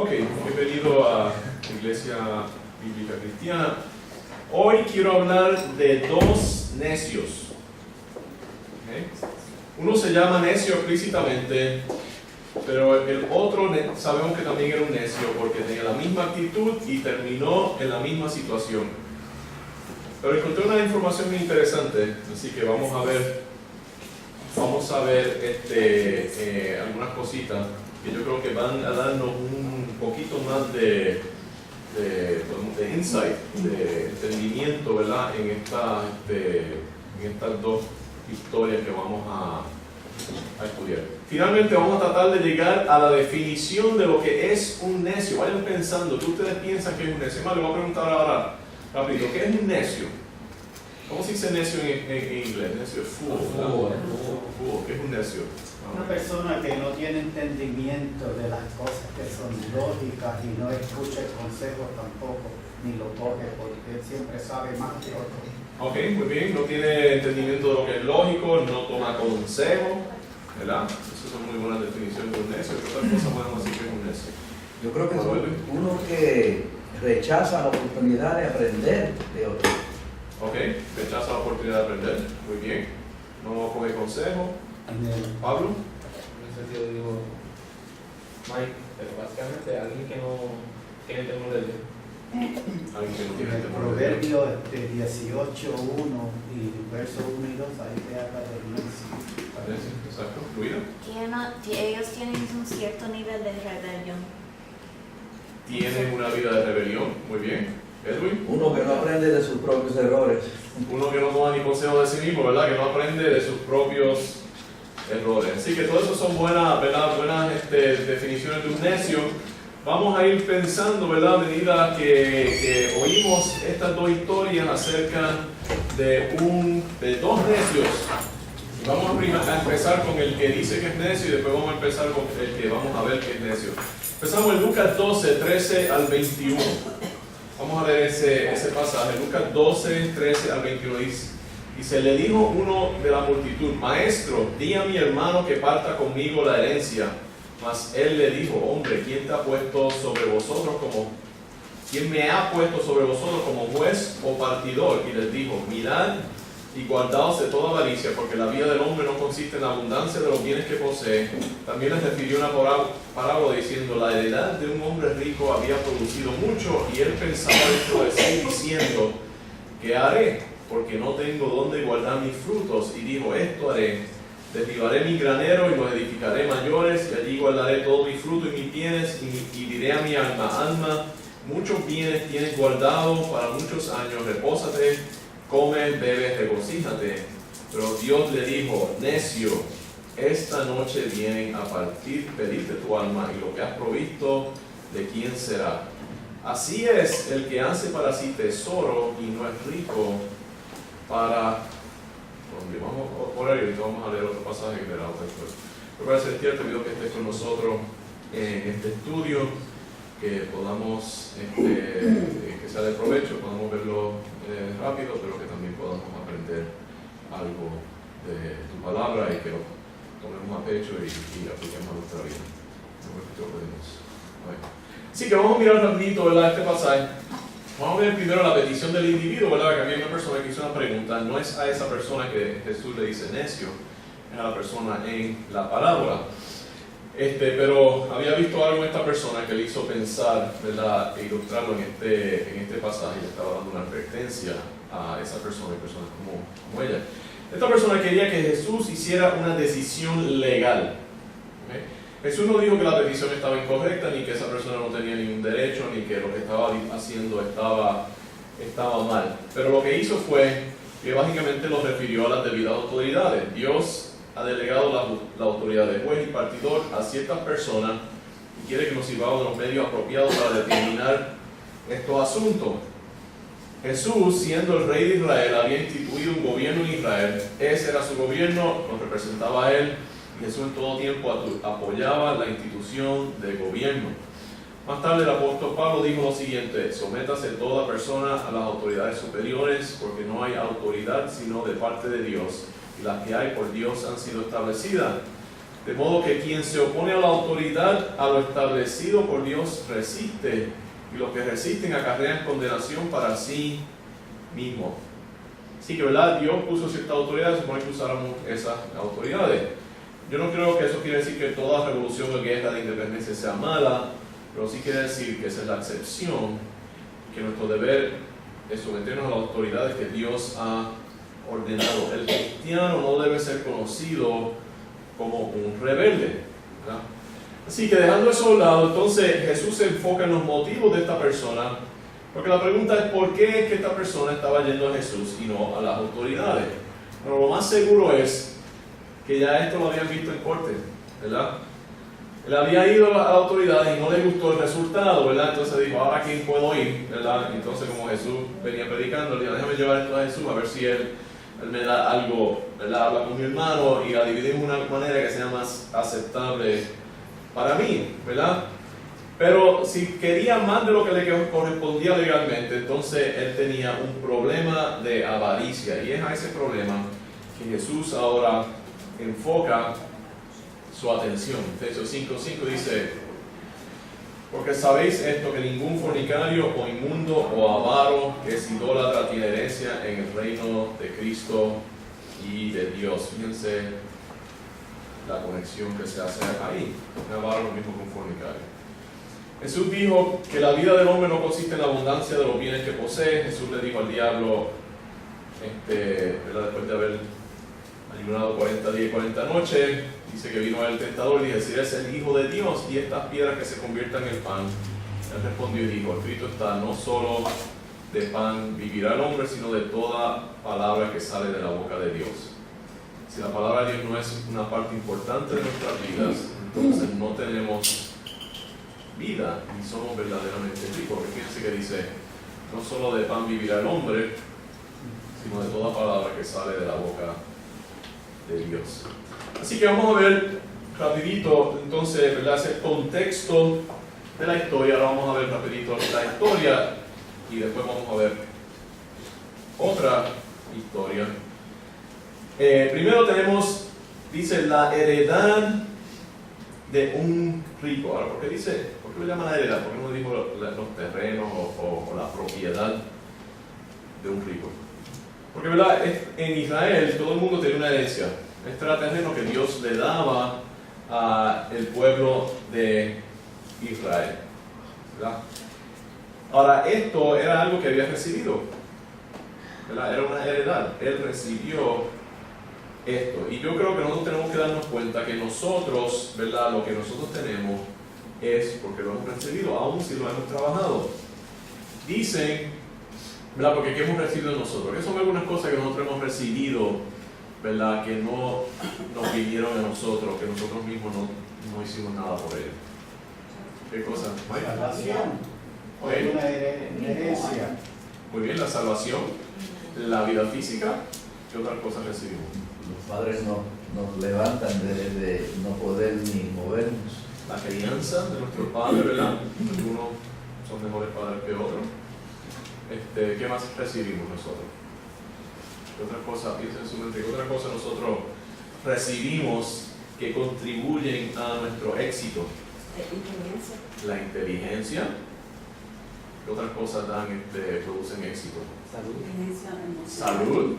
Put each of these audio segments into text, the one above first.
Ok, bienvenido a Iglesia Bíblica Cristiana. Hoy quiero hablar de dos necios. ¿Okay? Uno se llama necio explícitamente, pero el otro sabemos que también era un necio porque tenía la misma actitud y terminó en la misma situación. Pero encontré una información muy interesante, así que vamos a ver algunas cositas que yo creo que van a darnos un poquito más de insight, de entendimiento, ¿verdad? En estas dos historias que vamos a estudiar. Finalmente vamos a tratar de llegar a la definición de lo que es un necio. Vayan pensando, ¿qué ustedes piensan que es un necio? Más, le voy a preguntar ahora rápido, ¿qué es un necio? ¿Cómo se dice necio en inglés? Necio es fool, ¿verdad? Fool. ¿Qué es un necio? Una persona que no tiene entendimiento de las cosas que son lógicas y no escucha el consejo tampoco, ni lo coge porque él siempre sabe más que otro. Ok, muy bien, no tiene entendimiento de lo que es lógico, no toma consejo, ¿verdad? Esas son muy buenas definiciones de un necio. ¿Qué otra cosa podemos decir que es un necio? Yo creo que es uno que rechaza la oportunidad de aprender de otro. Ok, rechaza la oportunidad de aprender, muy bien. No coge consejo. Pablo. En ese sentido digo, Mike, pero básicamente alguien que no tiene temor de Dios. Alguien que no tiene El temor de Dios. Proverbio 18:1 y verso 1 y 2, ahí te habla de necio. Exacto, ¿Luida? Ellos tienen un cierto nivel de rebelión. Tienen una vida de rebelión, muy bien. Edwin. Uno que no aprende de sus propios errores. Uno que no toma ni consejo de sí mismo, ¿verdad? Que no aprende de sus propios errores. Así que todo eso son buenas, ¿verdad? Buenas definiciones de un necio. Vamos a ir pensando, ¿verdad? A medida que oímos estas dos historias acerca de dos necios. Y vamos a empezar con el que dice que es necio y después vamos a empezar con el que vamos a ver que es necio. Empezamos en Lucas 12, 13 al 21. Vamos a leer ese pasaje. Lucas 12, 13 al 21 dice: y se le dijo uno de la multitud: Maestro, di a mi hermano que parta conmigo la herencia. Mas él le dijo: Hombre, ¿quién me ha puesto sobre vosotros como juez o partidor? Y les dijo: Mirad y guardaos de toda avaricia, porque la vida del hombre no consiste en la abundancia de los bienes que posee. También les refirió una parábola diciendo: la heredad de un hombre rico había producido mucho, y él pensaba dentro de sí diciendo: ¿qué haré? Porque no tengo dónde guardar mis frutos. Y dijo: esto haré: derribaré mi granero y los edificaré mayores, y allí guardaré todo mi fruto y mis bienes, y diré a mi alma: alma, muchos bienes tienes guardados para muchos años, repósate, come, bebe, regocíjate. Pero Dios le dijo: necio, esta noche vienen a pedirte tu alma, y lo que has provisto, ¿de quién será? Así es el que hace para sí tesoro y no es rico para... Vamos a orar y ahorita vamos a leer otro pasaje que verá después. Pero para ser cierto, pido que estés con nosotros en este estudio, que podamos, que sea de provecho, podamos verlo rápido, pero que también podamos aprender algo de tu palabra y que lo tomemos a pecho y apliquemos a nuestra vida. Así que vamos a mirar rapidito, ¿verdad?, este pasaje. Vamos a ver primero la petición del individuo, ¿verdad? Que había una persona que hizo una pregunta. No es a esa persona que Jesús le dice necio, es a la persona en la parábola. Pero había visto algo en esta persona que le hizo pensar, ¿verdad?, e ilustrarlo en este pasaje. Le estaba dando una advertencia a esa persona, personas como ella. Esta persona quería que Jesús hiciera una decisión legal. ¿Okay? Jesús no dijo que la petición estaba incorrecta, ni que esa persona no tenía ningún derecho, ni que lo que estaba haciendo estaba mal. Pero lo que hizo fue que básicamente lo refirió a las debidas autoridades. Dios ha delegado la autoridad de juez y partidor a ciertas personas y quiere que nos sirvamos de los medios apropiados para determinar estos asuntos. Jesús, siendo el rey de Israel, había instituido un gobierno en Israel. Ese era su gobierno, lo representaba a él. Jesús en todo tiempo apoyaba la institución de gobierno. Más tarde el apóstol Pablo dijo lo siguiente: sométase toda persona a las autoridades superiores, porque no hay autoridad sino de parte de Dios, y las que hay por Dios han sido establecidas. De modo que quien se opone a la autoridad, a lo establecido por Dios, resiste, y los que resisten acarrean condenación para sí mismo. Así que, ¿verdad? Dios puso ciertas autoridades, se supone que usáramos esas autoridades. Yo no creo que eso quiere decir que toda revolución o guerra de independencia sea mala, pero sí quiere decir que esa es la excepción, que nuestro deber es someternos a las autoridades que Dios ha ordenado. El cristiano no debe ser conocido como un rebelde, ¿verdad? Así que dejando eso a un lado, entonces Jesús se enfoca en los motivos de esta persona, porque la pregunta es ¿por qué es que esta persona estaba yendo a Jesús y no a las autoridades? Pero lo más seguro es que ya esto lo habían visto en corte, ¿verdad? Él había ido a las autoridades y no le gustó el resultado, ¿verdad? Entonces dijo, ¿ahora quién puedo ir? ¿Verdad? Entonces como Jesús venía predicando, le dijo, déjame llevar esto a Jesús a ver si él me da algo, ¿verdad? Habla con mi hermano y la dividimos de una manera que sea más aceptable para mí, ¿verdad? Pero si quería más de lo que le correspondía legalmente, entonces él tenía un problema de avaricia, y es a ese problema que Jesús ahora enfoca su atención. Efesios 5:5 dice, porque sabéis esto, que ningún fornicario o inmundo o avaro que es idólatra tiene herencia en el reino de Cristo y de Dios. Fíjense la conexión que se hace ahí. Un avaro es lo mismo que un fornicario. Jesús dijo que la vida del hombre no consiste en la abundancia de los bienes que posee. Jesús le dijo al diablo, ¿verdad? Después de haber ayunado 40 días y 40 noches, dice que vino el tentador y dice, si eres el Hijo de Dios, y estas piedras que se conviertan en pan. Él respondió y dijo, escrito está, no solo de pan vivirá el hombre, sino de toda palabra que sale de la boca de Dios. Si la palabra de Dios no es una parte importante de nuestras vidas, entonces no tenemos vida y somos verdaderamente ricos. Porque fíjense que dice, no solo de pan vivirá el hombre, sino de toda palabra que sale de la boca de Dios. Así que vamos a ver rapidito, entonces, ¿verdad? Ese contexto de la historia. Ahora vamos a ver rapidito la historia y después vamos a ver otra historia. Primero tenemos, dice, la heredad de un rico. Ahora, ¿por qué lo llaman la heredad? ¿Por qué no dijo los terrenos o la propiedad de un rico? Porque, ¿verdad? En Israel todo el mundo tenía una herencia. Este era terreno que Dios le daba al pueblo de Israel, ¿verdad? Ahora, esto era algo que había recibido, ¿verdad? Era una heredad. Él recibió esto. Y yo creo que nosotros tenemos que darnos cuenta que nosotros, ¿verdad? Lo que nosotros tenemos es porque lo hemos recibido, aun si lo hemos trabajado. Dicen, ¿verdad? Porque ¿qué hemos recibido nosotros? Que son algunas cosas que nosotros hemos recibido, ¿verdad? Que no nos vinieron a nosotros, que nosotros mismos no hicimos nada por ellos. ¿Qué cosa? Salvación. Okay. Una herencia. Muy bien, la salvación, la vida física. ¿Qué otras cosas recibimos? Los padres nos levantan de no poder ni movernos. La crianza de nuestros padres, ¿verdad? Algunos son mejores padres que otros. ¿Qué más recibimos nosotros? ¿Qué otra cosa? Piensen en su mente, ¿qué otra cosa nosotros recibimos que contribuyen a nuestro éxito? La inteligencia. ¿Qué otras cosas producen éxito? Salud.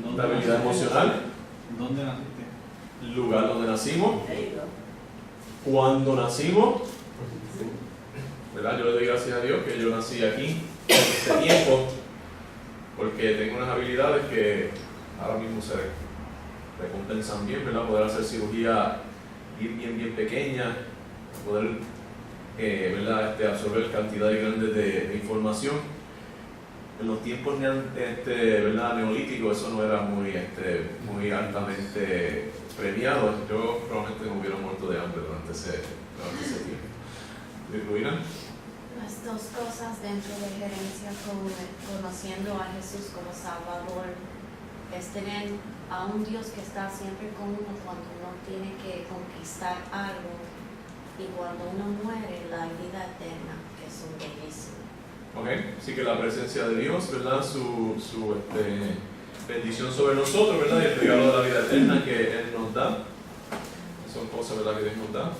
Estabilidad emocional. ¿Dónde naciste? El lugar donde nacimos. Cuando nacimos. ¿Verdad? Yo le doy gracias a Dios que yo nací aquí en este tiempo, porque tengo unas habilidades que ahora mismo se recompensan bien, ¿verdad? Poder hacer cirugía bien pequeña, poder ¿verdad? Absorber cantidades grandes de información. En los tiempos ¿verdad? Neolíticos eso no era muy altamente premiado. Yo probablemente me hubiera muerto de hambre durante ese tiempo. ¿Ruina? Las dos cosas dentro de gerencia, como conociendo a Jesús como Salvador, es tener a un Dios que está siempre con uno cuando uno tiene que conquistar algo, y cuando uno muere, la vida eterna, que es un bellísimo. Okay. Así que la presencia de Dios, ¿verdad? Su bendición sobre nosotros, ¿verdad? Y el regalo de la vida eterna que Él nos da. cosas, ¿verdad?, que Dios nos da.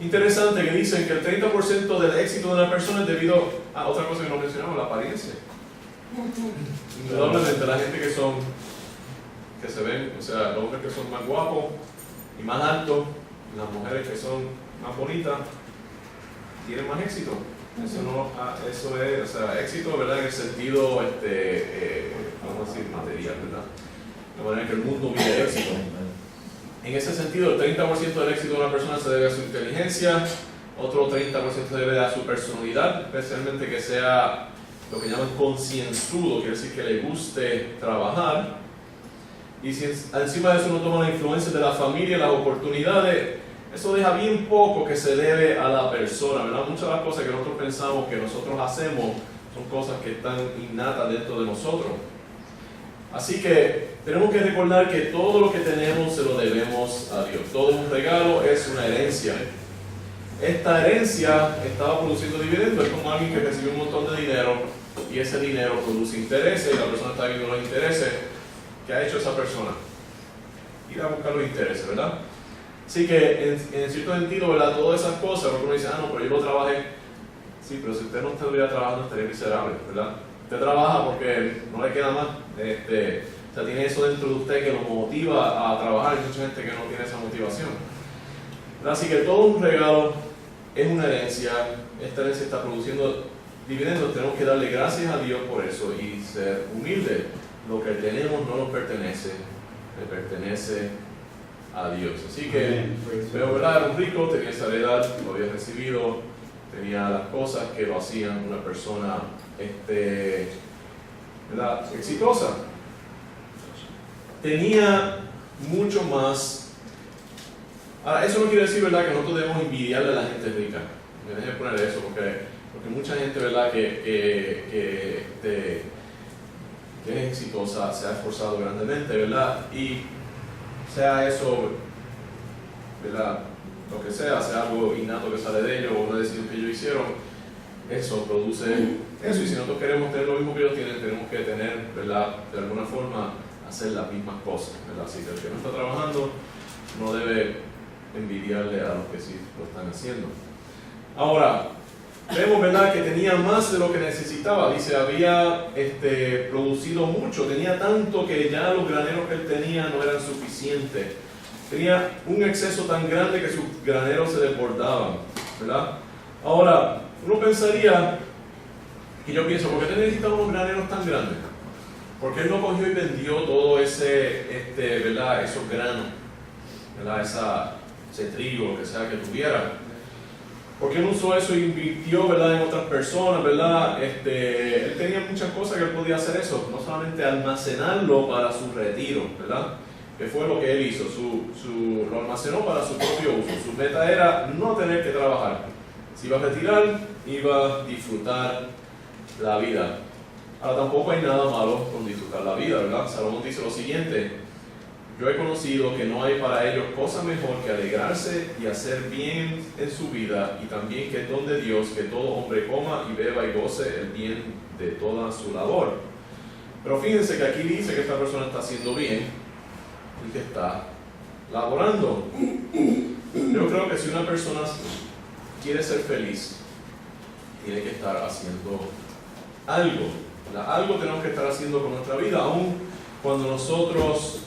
Interesante que dicen que el 30% del éxito de una persona es debido a otra cosa que no mencionamos, la apariencia. Indudablemente la gente que se ven, o sea, los hombres que son más guapos y más altos, las mujeres que son más bonitas, tienen más éxito. Eso es, o sea, éxito, ¿verdad?, en el sentido, vamos a decir, material, ¿verdad? De manera que el mundo vive éxito. En ese sentido, el 30% del éxito de una persona se debe a su inteligencia, otro 30% se debe a su personalidad, especialmente que sea lo que llaman concienzudo, quiere decir que le guste trabajar. Y si encima de eso no toma la influencia de la familia, las oportunidades, eso deja bien poco que se debe a la persona, ¿verdad? Muchas de las cosas que nosotros pensamos que nosotros hacemos son cosas que están innatas dentro de nosotros. Así que tenemos que recordar que todo lo que tenemos se lo debemos a Dios. Todo un regalo es una herencia. Esta herencia estaba produciendo dividendos. Es como alguien que recibe un montón de dinero y ese dinero produce intereses y la persona está viendo los intereses. ¿Qué ha hecho esa persona? Ir a buscar los intereses, ¿verdad? Así que en cierto sentido, ¿verdad?, todas esas cosas, porque uno dice, no, pero yo lo trabajé. Sí, pero si usted no estuviera trabajando estaría miserable, ¿verdad? Usted trabaja porque no le queda más. O sea, tiene eso dentro de usted que lo motiva a trabajar. Hay mucha gente que no tiene esa motivación. Así que todo un regalo es una herencia. Esta herencia está produciendo dividendos. Tenemos que darle gracias a Dios por eso y ser humildes. Lo que tenemos no nos pertenece, le pertenece a Dios. Así que, pero ¿verdad?, era un rico, tenía esa heredad, lo había recibido, tenía las cosas que lo hacían una persona ¿verdad?, exitosa. Tenía mucho más. Ahora, eso no quiere decir, ¿verdad?, que nosotros debemos envidiarle a la gente rica. Me dejé poner eso porque mucha gente, ¿verdad?, que es exitosa, se ha esforzado grandemente, ¿verdad? Y sea eso, ¿verdad?, lo que sea algo innato que sale de ellos o una decisión que ellos hicieron, eso produce eso. Y si nosotros queremos tener lo mismo que ellos tienen, tenemos que tener, ¿verdad?, de alguna forma hacer las mismas cosas, ¿verdad? Así que el que no está trabajando no debe envidiarle a los que sí lo están haciendo. Ahora, vemos, ¿verdad?, que tenía más de lo que necesitaba. Dice, había producido mucho, tenía tanto que ya los graneros que él tenía no eran suficientes. Tenía un exceso tan grande que sus graneros se desbordaban, ¿verdad? Ahora, uno pensaría, y yo pienso, ¿por qué necesitaba unos graneros tan grandes? Porque él no cogió y vendió todo ¿verdad?, esos granos, ¿verdad?, ese trigo, lo que sea que tuviera. Porque él usó eso y invirtió, ¿verdad?, en otras personas, ¿verdad? Él tenía muchas cosas que él podía hacer eso, no solamente almacenarlo para su retiro, ¿verdad? Que fue lo que él hizo, lo almacenó para su propio uso. Su meta era no tener que trabajar. Si iba a retirar, iba a disfrutar la vida. Ahora, tampoco hay nada malo con disfrutar la vida, ¿verdad? Salomón dice lo siguiente: yo he conocido que no hay para ellos cosa mejor que alegrarse y hacer bien en su vida, y también que es don de Dios que todo hombre coma y beba y goce el bien de toda su labor. Pero fíjense que aquí dice que esta persona está haciendo bien y que está laborando. Yo creo que si una persona quiere ser feliz, tiene que estar haciendo algo. Algo tenemos que estar haciendo con nuestra vida, aun cuando nosotros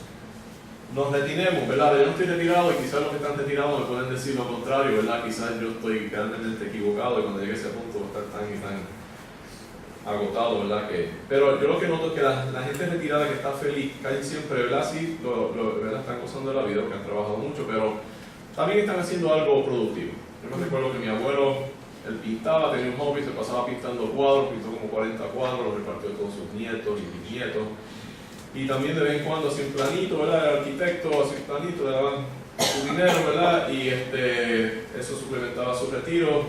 nos retiremos, ¿verdad? Yo no estoy retirado y quizás los que están retirados me pueden decir lo contrario, ¿verdad? Quizás yo estoy grandemente equivocado y cuando llegue a ese punto voy a estar tan y tan agotado, ¿verdad? Pero yo lo que noto es que la gente retirada que está feliz, casi siempre, ¿verdad? Sí, ¿verdad?, están gozando de la vida porque han trabajado mucho, pero también están haciendo algo productivo. Yo me recuerdo que mi abuelo, él pintaba, tenía un hobby, se pasaba pintando cuadros, pintó como 40 cuadros, los repartió a todos sus nietos y bisnietos. Y también de vez en cuando hacía un planito, ¿verdad? El arquitecto hacía un planito, le daban su dinero, ¿verdad? Y eso suplementaba su retiro,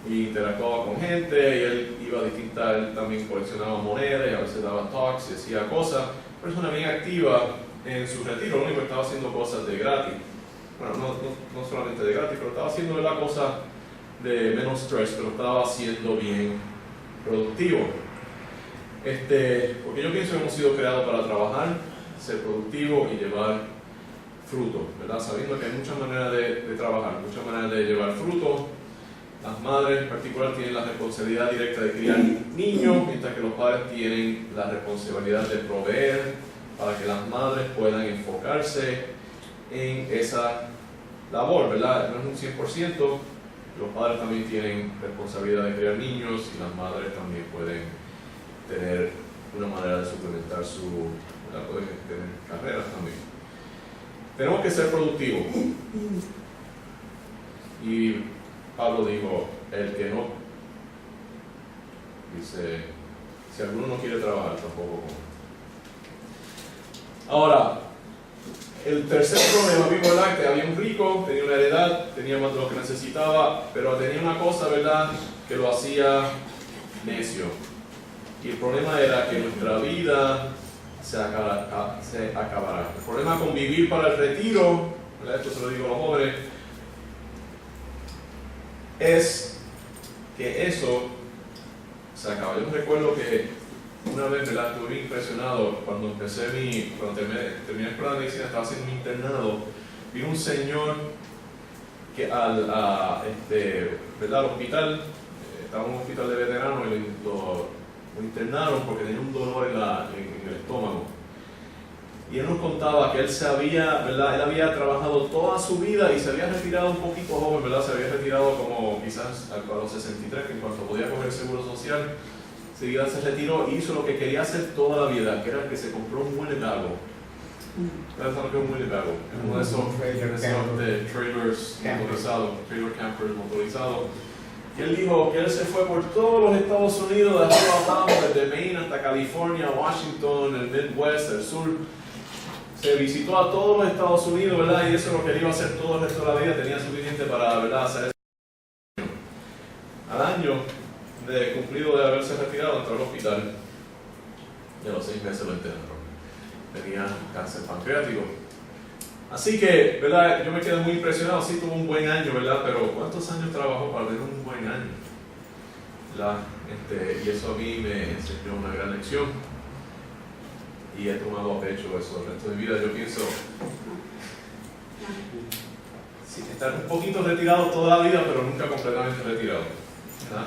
y interactuaba con gente, y él iba a distintas, él también coleccionaba monedas, y a veces daba talks y hacía cosas. Persona bien activa en su retiro, lo único que estaba haciendo cosas de gratis. Bueno, no solamente de gratis, pero estaba haciendo, ¿verdad?, cosas de menos stress, pero estaba haciendo bien productivo. Porque yo pienso que hemos sido creados para trabajar, ser productivos y llevar fruto, ¿verdad? Sabiendo que hay muchas maneras de trabajar, muchas maneras de llevar fruto. Las madres en particular tienen la responsabilidad directa de criar niños, mientras que los padres tienen la responsabilidad de proveer para que las madres puedan enfocarse en esa labor, ¿verdad? No es un 100%, los padres también tienen responsabilidad de criar niños y las madres también pueden tener una manera de suplementar su, ¿verdad? Pueden tener carreras también. Tenemos que ser productivos. Y Pablo dijo, el que no, dice, si alguno no quiere trabajar, tampoco come. Ahora, el tercer problema, vimos, ¿verdad? Que había un rico, tenía una heredad, tenía más de lo que necesitaba, pero tenía una cosa, ¿verdad?, que lo hacía necio. Y el problema era que nuestra vida se acabará. El problema con vivir para el retiro, ¿verdad? Esto se lo digo a los jóvenes, es que eso se acaba. Yo me recuerdo que una vez, ¿verdad?, estuve bien impresionado cuando terminé la escuela de medicina, estaba haciendo un internado. Vino un señor que ¿verdad?, al hospital, estaba en un hospital de veteranos y lo internaron porque tenía un dolor en el estómago. Y él nos contaba que él ¿verdad?, él había trabajado toda su vida y se había retirado un poquito joven, ¿verdad? Se había retirado como quizás a los 63, que en cuanto podía coger seguro social, seguida se retiró y hizo lo que quería hacer toda la vida, que era que se compró un Winnebago. ¿Sabes lo que es un Winnebago? Es uno de esos trailers motorizados, trailer campers motorizados. Y él dijo que él se fue por todos los Estados Unidos, de arriba a abajo, desde Maine hasta California, Washington, el Midwest, el sur. Se visitó a todos los Estados Unidos, ¿verdad? Y eso es lo que él iba a hacer todo el resto de la vida, tenía suficiente para, ¿verdad?, hacer eso. Al año de cumplido de haberse retirado, entró al hospital y a los 6 meses lo internaron. Tenía cáncer pancreático. Así que, ¿verdad?, yo me quedé muy impresionado. Sí tuvo un buen año, ¿verdad? Pero ¿cuántos años trabajó para tener un buen año? Y eso a mí me enseñó una gran lección. Y he tomado a pecho eso el resto de mi vida. Yo pienso, estar un poquito retirado toda la vida, pero nunca completamente retirado.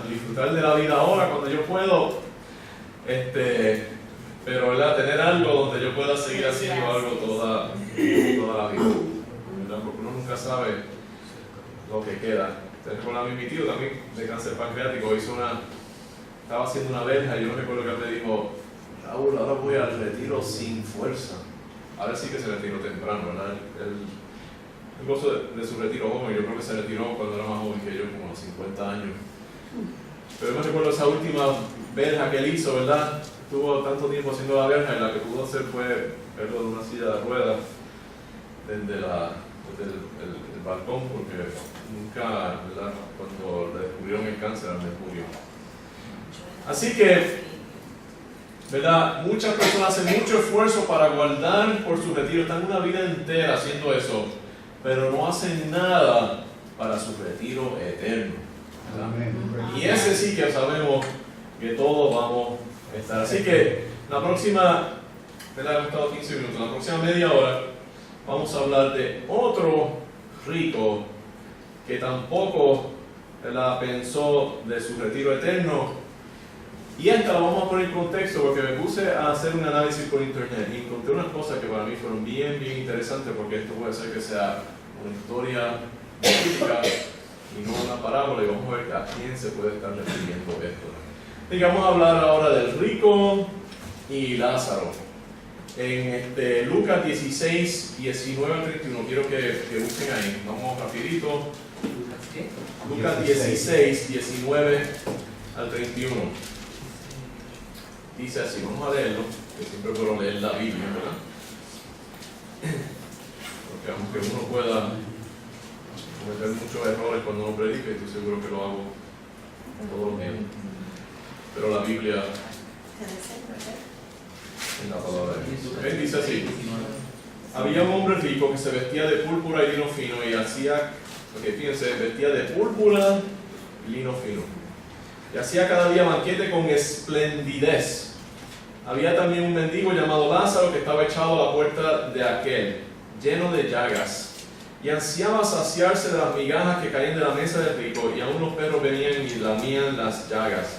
Disfrutar de la vida ahora cuando yo puedo, pero, ¿verdad?, tener algo donde yo pueda seguir haciendo algo toda la vida, ¿verdad? Porque uno nunca sabe lo que queda. Recuerdo a mi tío también de cáncer pancreático, estaba haciendo una verja y yo recuerdo que él me dijo, Raúl, ahora voy al retiro sin fuerza. Ahora sí que se retiró temprano, ¿verdad? Él gozó de su retiro joven. Yo creo que se retiró cuando era más joven que yo, como a los 50 años. Pero yo me recuerdo esa última verja que él hizo, ¿verdad? Estuvo tanto tiempo haciendo la verja y la que pudo hacer fue verlo de una silla de ruedas desde el balcón, porque nunca, ¿verdad?, cuando le descubrieron el cáncer al mercurio. Así que, ¿verdad?, muchas personas hacen mucho esfuerzo para guardar por su retiro, están una vida entera haciendo eso, pero no hacen nada para su retiro eterno, ¿verdad? Y ese sí que sabemos que todos vamos a estar. Así que la próxima, ¿verdad?, hemos estado 15 minutos, la próxima media hora vamos a hablar de otro rico que tampoco, ¿verdad?, pensó de su retiro eterno. Y esta la vamos a poner en contexto porque me puse a hacer un análisis por internet y encontré unas cosas que para mí fueron bien interesantes, porque esto puede ser que sea una historia bíblica y no una parábola, y vamos a ver a quién se puede estar refiriendo esto. Y vamos a hablar ahora del rico y Lázaro. En Lucas 16, 19 al 31, quiero que busquen ahí, vamos rapidito. Lucas 16, 19 al 31. Dice así, vamos a leerlo, que siempre puedo leer la Biblia, ¿verdad? Porque aunque uno pueda cometer muchos errores cuando uno predica, estoy seguro que lo hago todos los días. Pero la Biblia en la palabra de Dios. ¿Okay? Dice así: había un hombre rico que se vestía de púrpura y lino fino y hacía, fíjense, vestía de púrpura y lino fino. Y hacía cada día banquete con esplendidez. Había también un mendigo llamado Lázaro que estaba echado a la puerta de aquel. lleno de llagas, y ansiaba saciarse de las migajas que caían de la mesa del rico, y aún los perros venían y lamían las llagas.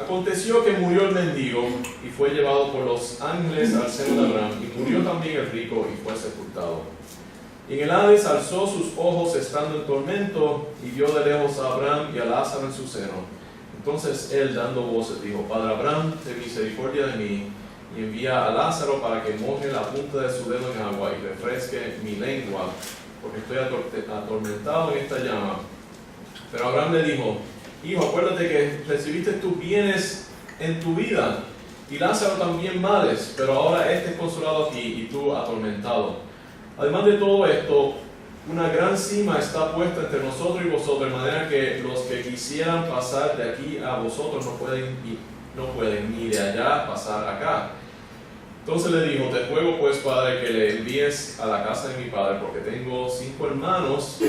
Aconteció que murió el mendigo y fue llevado por los ángeles al seno de Abraham, y murió también el rico y fue sepultado. Y en el Hades alzó sus ojos estando en tormento y vio de lejos a Abraham y a Lázaro en su seno. Entonces él, dando voces, dijo: Padre Abraham, ten misericordia de mí, y envía a Lázaro para que moje la punta de su dedo en agua y refresque mi lengua, porque estoy atormentado en esta llama. Pero Abraham le dijo: Hijo, acuérdate que recibiste tus bienes en tu vida, y Lázaro también males, pero ahora este es consolado aquí y tú atormentado. Además de todo esto, una gran cima está puesta entre nosotros y vosotros, de manera que los que quisieran pasar de aquí a vosotros no pueden, ni de allá pasar acá. Entonces le dijo: Te ruego pues, Padre, que le envíes a la casa de mi padre, porque tengo 5 hermanos,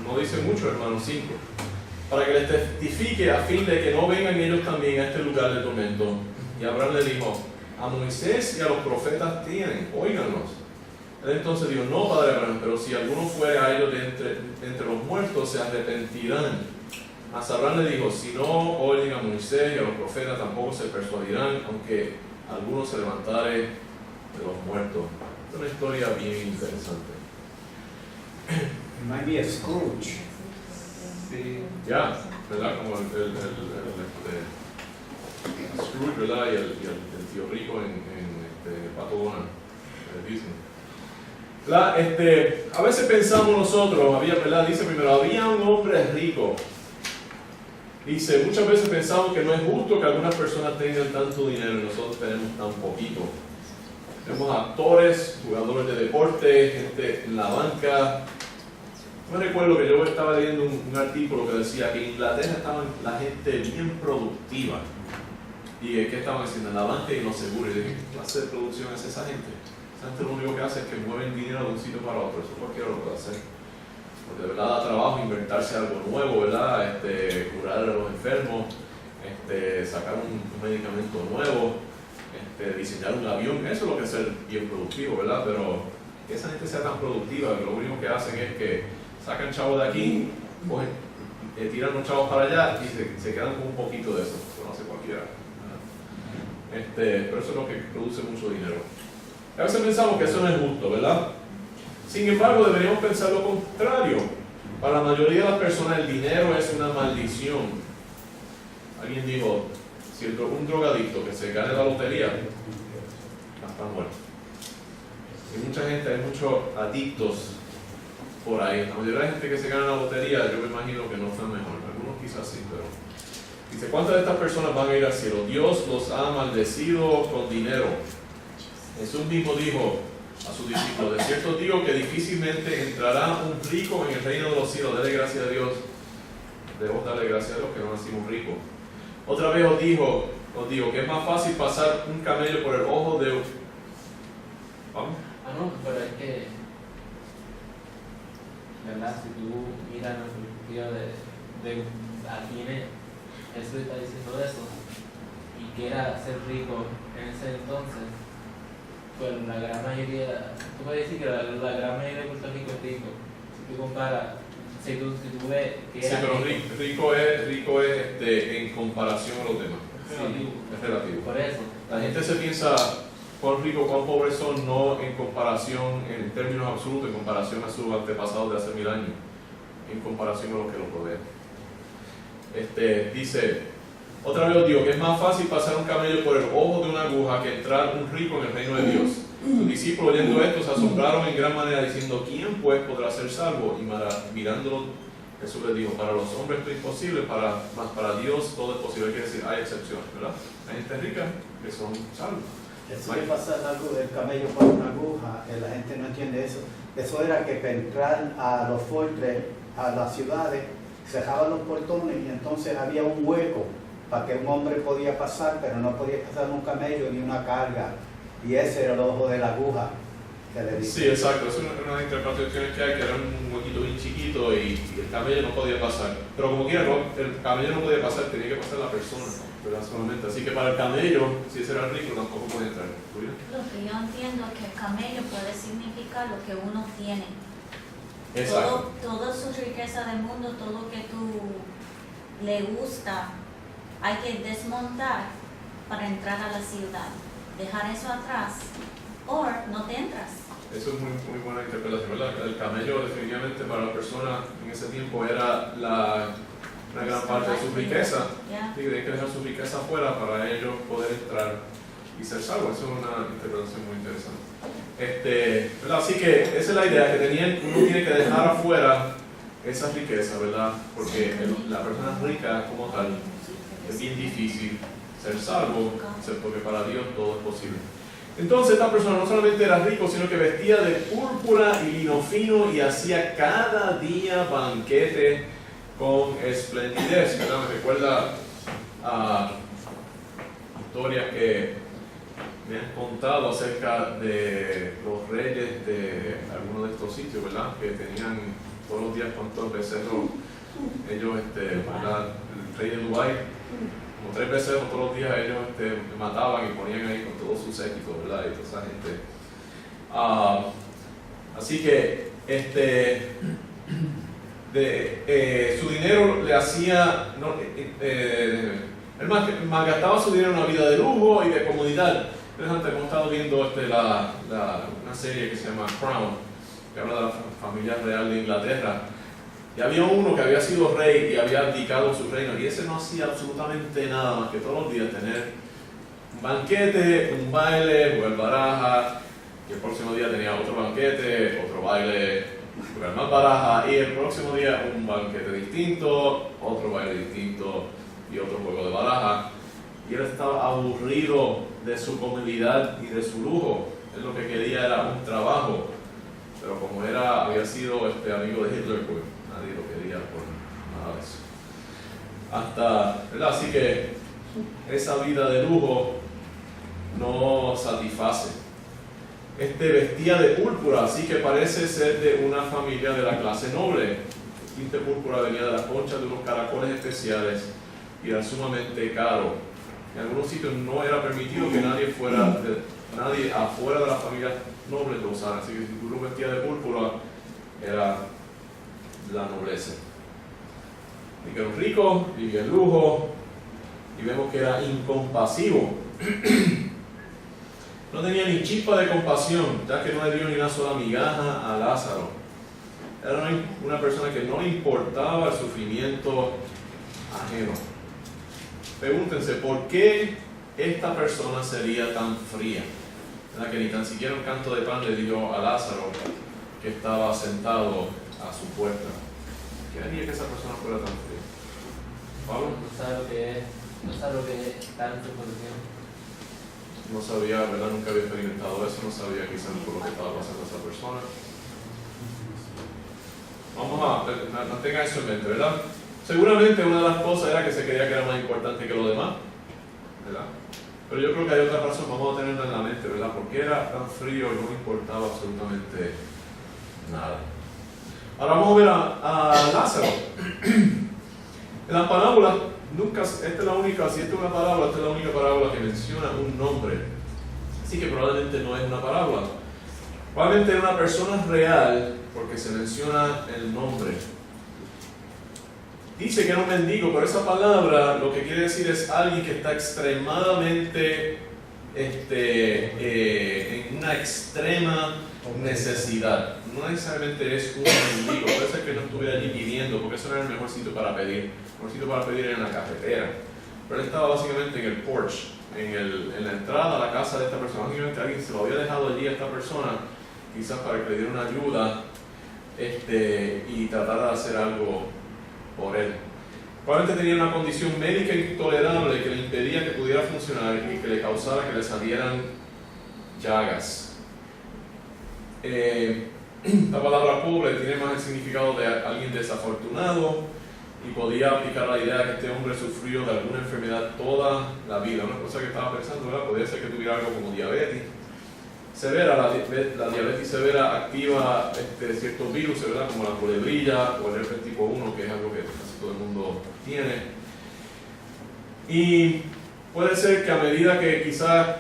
no dice mucho, hermanos, 5, para que les testifique a fin de que no vengan ellos también a este lugar de tormento. Y Abraham le dijo: A Moisés y a los profetas tienen, óiganlos. Él entonces dijo: No, Padre Abraham, pero si alguno fuere a ellos de entre los muertos, se arrepentirán. Mas Abraham le dijo: Si no oyen a Moisés y a los profetas, tampoco se persuadirán, aunque alguno se levantare de los muertos. Es una historia bien interesante. It might be a Scrooge. Sí. Ya, ¿verdad? Como el Scrooge, ¿verdad? Y el tío rico en Pato Donald, de Disney. A veces pensamos nosotros, ¿verdad? Dice primero: había un hombre rico. Dice, muchas veces pensamos que no es justo que algunas personas tengan tanto dinero y nosotros tenemos tan poquito. Tenemos actores, jugadores de deporte, gente en la banca. Me recuerdo que yo estaba leyendo un artículo que decía que en Inglaterra estaban la gente bien productiva. ¿Y qué estaban haciendo? En la banca y en los seguros. Y dije: ¿qué clase de producción es esa gente? Esa gente lo único que hace es que mueven dinero de un sitio para otro. Eso cualquiera lo puede hacer. Porque de verdad da trabajo inventarse algo nuevo, ¿verdad? Curar a los enfermos, sacar un medicamento nuevo, diseñar un avión. Eso es lo que es ser bien productivo, ¿verdad? Pero que esa gente sea tan productiva que lo único que hacen es que sacan chavos de aquí, cogen, tiran los chavos para allá y se quedan con un poquito de eso. Eso no hace cualquiera. Pero eso es lo que produce mucho dinero. A veces pensamos que eso no es justo, ¿verdad? Sin embargo, deberíamos pensar lo contrario. Para la mayoría de las personas el dinero es una maldición. Alguien dijo: si un drogadicto que se gane la lotería está muerto. Hay mucha gente, hay muchos adictos por ahí. La mayoría de la gente que se gana la lotería, yo me imagino que no están mejor. Algunos quizás sí, pero... Dice: ¿cuántas de estas personas van a ir al cielo? Dios los ha maldecido con dinero. Jesús mismo dijo a sus discípulos: de cierto digo que difícilmente entrará un rico en el reino de los cielos. Dale gracias a Dios. Debemos darle gracias a Dios que no nacimos ricos. Otra vez os digo que es más fácil pasar un camello por el ojo de... ¿Vamos? No, pero es que, ¿verdad? Si tú miras la perspectiva de a quienes Jesús está diciendo eso y que era ser rico en ese entonces, pues la gran mayoría, tú puedes decir que la gran mayoría de Puerto Rico es rico. Si tú comparas, si tú ves que sí, pero rico es en comparación a los demás. Sí, es relativo. Por eso. La gente se piensa cuán rico, cuán pobres son, no en comparación, en términos absolutos, en comparación a sus antepasados de hace 1000 años, en comparación a los que los rodean. Dice: otra vez os digo que es más fácil pasar un camello por el ojo de una aguja que entrar un rico en el reino de Dios. Sus discípulos, oyendo esto, se asombraron en gran manera, diciendo: ¿quién pues podrá ser salvo? Y mirándolo, Jesús les dijo: para los hombres esto es imposible, mas para Dios todo es posible. Quiere decir, hay excepciones, ¿verdad? Hay gente rica que son salvos. Eso de pasar algo del camello por una aguja, la gente no entiende eso. Eso era que para entrar a los fuertes, a las ciudades, cerraban los portones y entonces había un hueco para que un hombre podía pasar, pero no podía pasar un camello ni una carga. Y ese era el ojo de la aguja, televisión. Sí, exacto. Es una de las interpretaciones que hay, que era un huequito bien chiquito y el camello no podía pasar. Pero como quiera, el camello no podía pasar, tenía que pasar la persona, ¿verdad? Solamente. Así que para el camello, si ese era rico, tampoco podía entrar. ¿Julia? Lo que yo entiendo es que el camello puede significar lo que uno tiene. Exacto. Toda su riqueza del mundo, todo lo que tú le gusta, hay que desmontar para entrar a la ciudad. Dejar eso atrás, o no te entras. Eso es muy buena interpretación, ¿verdad? El camello definitivamente para la persona en ese tiempo era una gran parte de su riqueza. Yeah. Y tenían que dejar su riqueza afuera para ellos poder entrar y ser salvos. Eso es una interpretación muy interesante. ¿Verdad? Así que esa es la idea, que uno tiene que dejar afuera esa riqueza, ¿verdad? Porque la persona rica como tal es bien difícil ser salvo, porque para Dios todo es posible. Entonces esta persona no solamente era rico, sino que vestía de púrpura y lino fino y hacía cada día banquete con esplendidez. ¿Verdad? Me recuerda a historias que me han contado acerca de los reyes de algunos de estos sitios, ¿verdad? Que tenían todos los días cuantos becerros ellos, ¿verdad? El rey de Dubái, como 3 becerros todos los días ellos mataban y ponían ahí con todos sus séquitos, ¿verdad? Y toda esa gente. Así que su dinero le hacía, él malgastaba su dinero en una vida de lujo y de comodidad. Interesante, hemos estado viendo una serie que se llama Crown, que habla de la familia real de Inglaterra. Y había uno que había sido rey y había abdicado su reino, y ese no hacía absolutamente nada más que todos los días tener un banquete, un baile, jugar baraja, y el próximo día tenía otro banquete, otro baile, jugar más baraja, y el próximo día un banquete distinto, otro baile distinto y otro juego de baraja. Y él estaba aburrido de su comodidad y de su lujo. Él lo que quería era un trabajo, pero como había sido amigo de Hitler, pues nadie lo quería por nada de eso. ¿Verdad? Así que esa vida de lujo no satisface. Vestía de púrpura, así que parece ser de una familia de la clase noble. El tinte púrpura venía de las conchas de unos caracoles especiales y era sumamente caro. En algunos sitios no era permitido que nadie afuera de la familia noble lo usara, así que si tú lo vestías de púrpura era la nobleza. Y que era un rico, vivía en lujo, y vemos que era incompasivo. No tenía ni chispa de compasión, ya que no le dio ni una sola migaja a Lázaro. Era una persona que no le importaba el sufrimiento ajeno. Pregúntense, ¿por qué esta persona sería tan fría? ¿Verdad? Que ni tan siquiera un canto de pan le dio a Lázaro, que estaba sentado a su puerta. ¿Qué haría que esa persona fuera tan fría? ¿Pablo? No sabe lo que es estar en su posición. No sabía, ¿verdad? Nunca había experimentado eso, no sabía quizás por lo que estaba pasando a esa persona. Mantenga eso en mente, ¿verdad? Seguramente una de las cosas era que se creía que era más importante que lo demás, ¿verdad? Pero yo creo que hay otra razón, vamos a tenerla en la mente, ¿verdad? Porque era tan frío y no le importaba absolutamente nada. Ahora vamos a ver a Lázaro. En las parábolas, esta es la única, si esta es una parábola, esta es la única parábola que menciona un nombre. Así que probablemente no es una parábola. Probablemente es una persona real, porque se menciona el nombre. Dice que era un mendigo, pero esa palabra lo que quiere decir es alguien que está extremadamente en una extrema necesidad. No necesariamente es un mendigo, puede ser que no estuviera allí pidiendo, porque eso no era el mejor sitio para pedir. El mejor sitio para pedir era en la cafetera. Pero él estaba básicamente en el porch, en la entrada a la casa de esta persona. Básicamente alguien se lo había dejado allí a esta persona, quizás para que le diera una ayuda y tratara de hacer algo por él. Probablemente tenía una condición médica intolerable que le impedía que pudiera funcionar y que le causara que le salieran llagas. La palabra pobre tiene más el significado de alguien desafortunado y podía aplicar la idea de que este hombre sufrió de alguna enfermedad toda la vida. Una cosa que estaba pensando, ¿verdad? Podría ser que tuviera algo como diabetes. severa, la diabetes severa activa ciertos virus, ¿verdad? Como la culebrilla o el herpes tipo 1, que es algo que casi todo el mundo tiene. Y puede ser que a medida que quizás,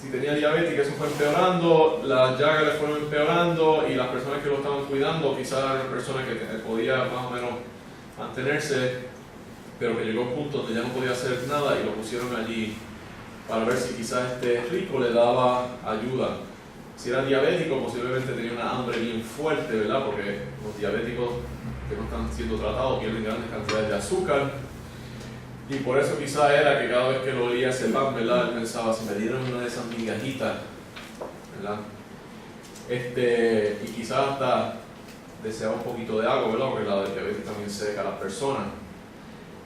si tenía diabetes, que eso fue empeorando, las llagas le fueron empeorando y las personas que lo estaban cuidando, quizás eran personas que podía más o menos mantenerse, pero que llegó a un punto donde ya no podía hacer nada y lo pusieron allí para ver si quizás rico le daba ayuda. Si era diabético, posiblemente tenía una hambre bien fuerte, ¿verdad? Porque los diabéticos que no están siendo tratados pierden grandes cantidades de azúcar. Y por eso quizás era que cada vez que lo olía ese pan, ¿verdad? Él pensaba, si me dieron una de esas migajitas, ¿verdad? Y quizás hasta deseaba un poquito de agua, ¿verdad? Porque la diabetes también seca a las personas.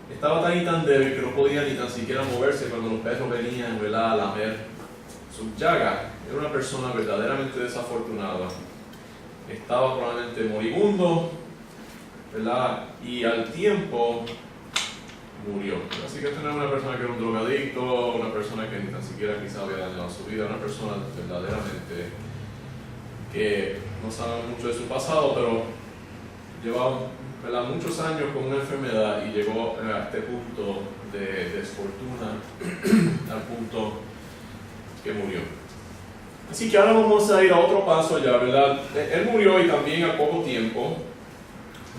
Estaba tan y tan débil que no podía ni tan siquiera moverse cuando los perros venían, ¿verdad?, a lamer sus llagas. Era una persona verdaderamente desafortunada. Estaba probablemente moribundo, ¿verdad? Y al tiempo murió. Así que esta no era una persona que era un drogadicto, una persona que ni tan siquiera quizá había dañado su vida, una persona verdaderamente que no sabe mucho de su pasado, pero llevaba, ¿verdad?, muchos años con una enfermedad y llegó a este punto de desfortuna, al punto que murió. Así que ahora vamos a ir a otro paso ya, ¿verdad? Él murió y también al poco tiempo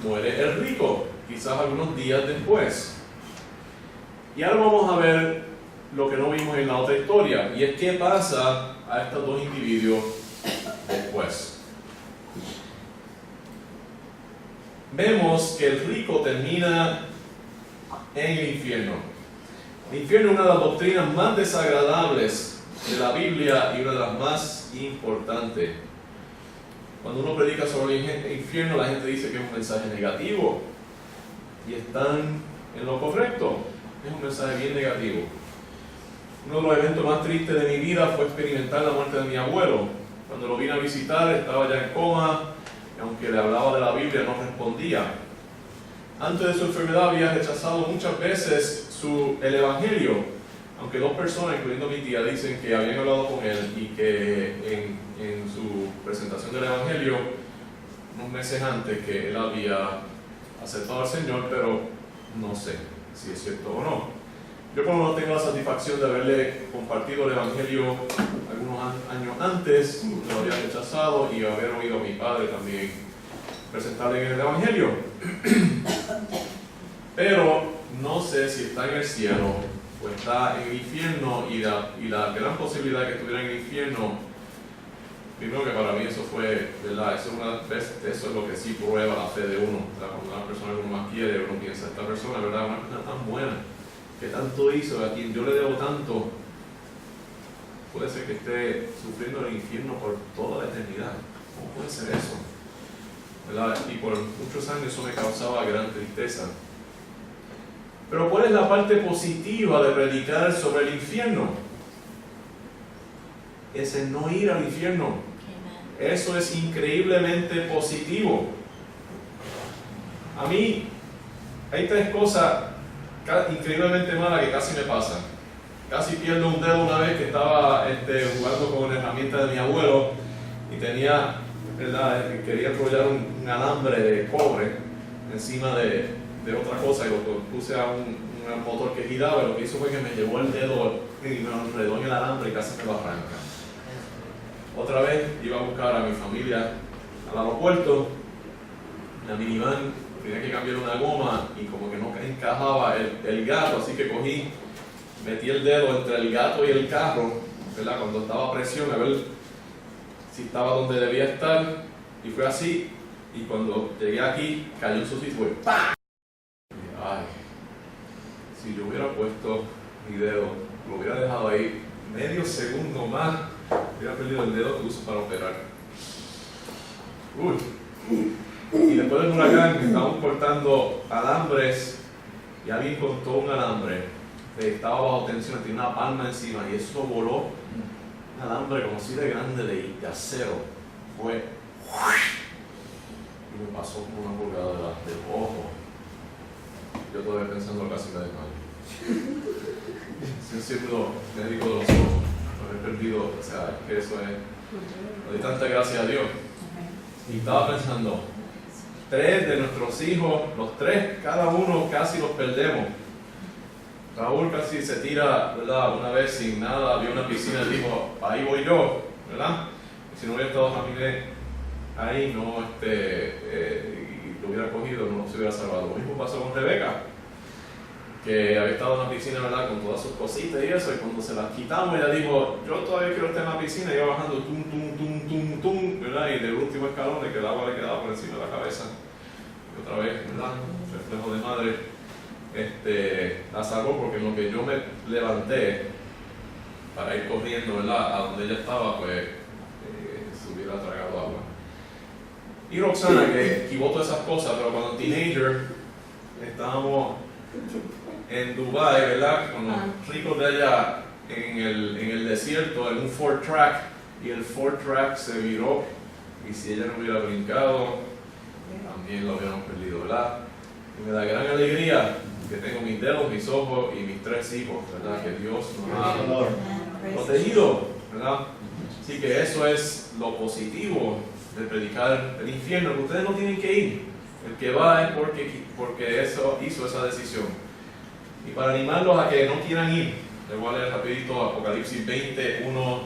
muere el rico, quizás algunos días después. Y ahora vamos a ver lo que no vimos en la otra historia, y es qué pasa a estos dos individuos después. Vemos que el rico termina en el infierno. El infierno es una de las doctrinas más desagradables de la Biblia y una de las más importantes. Cuando uno predica sobre el infierno, la gente dice que es un mensaje negativo, y están en lo correcto. Es un mensaje bien negativo. Uno de los eventos más tristes de mi vida fue experimentar la muerte de mi abuelo. Cuando lo vine a visitar, estaba ya en coma, y aunque le hablaba de la Biblia, no respondía. Antes de su enfermedad había rechazado muchas veces el Evangelio, aunque dos personas, incluyendo mi tía, dicen que habían hablado con él y que en su presentación del Evangelio, unos meses antes, que él había aceptado al Señor, pero no sé si es cierto o no. Yo, como no tengo la satisfacción de haberle compartido el Evangelio algunos años antes, lo había rechazado, y haber oído a mi padre también presentarle en el Evangelio. Pero no sé si está en el cielo o está en el infierno, y la gran posibilidad de que estuviera en el infierno, primero que para mí eso fue, ¿verdad? Eso es lo que sí prueba la fe de uno, ¿verdad? Cuando una persona que uno más quiere, uno piensa, esta persona, ¿verdad?, una persona tan buena, que tanto hizo, a quien yo le debo tanto, puede ser que esté sufriendo el infierno por toda la eternidad. ¿Cómo puede ser eso? ¿Verdad? Y por muchos años eso me causaba gran tristeza. Pero ¿cuál es la parte positiva de predicar sobre el infierno? Es el no ir al infierno. Eso es increíblemente positivo. A mí hay tres cosas increíblemente malas que casi me pasan. Casi pierdo un dedo una vez que estaba jugando con una herramienta de mi abuelo y tenía, ¿verdad?, quería enrollar un alambre de cobre encima de otra cosa, y lo puse a un motor que giraba, y lo que hizo fue que me llevó el dedo y me enredó en el alambre y casi me lo arranca. Otra vez iba a buscar a mi familia al aeropuerto, la minivan tenía que cambiar una goma y como que no encajaba el gato, así que metí el dedo entre el gato y el carro, ¿verdad?, cuando estaba a presión, a ver si estaba donde debía estar, y fue así, y cuando llegué aquí cayó en su sitio y fue ¡pam! Y, ay, si yo hubiera puesto mi dedo, lo hubiera dejado ahí medio segundo más, hubiera perdido el dedo que uso para operar. Y después del huracán estábamos cortando alambres, y alguien cortó un alambre que estaba bajo tensión, tenía una palma encima, y eso voló, un alambre como así de grande de acero, fue, y me pasó como una pulgada del ojo. Yo todavía pensando, casi me desmayo. Si un círculo médico de los ojos, haber perdido, o sea, que eso es Le doy tantas gracias a Dios. Y estaba pensando, 3 de nuestros hijos, los 3, cada uno casi los perdemos. Raúl casi se tira, ¿verdad? Una vez sin nada, vio una piscina y dijo, ahí voy yo, ¿verdad? Y si no hubiera estado familia ahí, no, y lo hubiera cogido, no se hubiera salvado. Lo mismo pasó con Rebeca, que había estado en la piscina, ¿verdad? Con todas sus cositas y eso, y cuando se las quitamos, ella dijo, yo todavía quiero estar en la piscina, y iba bajando, ¿verdad? Y del último escalón de que el agua le quedaba por encima de la cabeza. Y otra vez, ¿verdad? Reflejo de madre. La salvó porque en lo que yo me levanté para ir corriendo, ¿verdad? A donde ella estaba, pues se hubiera tragado agua. Y Roxana, que esquivó todas esas cosas, pero cuando teenager estábamos en Dubai, ¿verdad? Con los ricos de allá en el desierto, en un Ford Track, y el Ford Track se viró, y si ella no hubiera brincado, también lo hubiéramos perdido, ¿verdad? Y me da gran alegría que tengo mis dedos, mis ojos y mis 3 hijos, ¿verdad? Que Dios nos ha protegido, ¿verdad? Así que eso es lo positivo de predicar el infierno, que ustedes no tienen que ir. El que va es porque eso hizo esa decisión. Y para animarlos a que no quieran ir, les voy a leer rapidito Apocalipsis 20, 1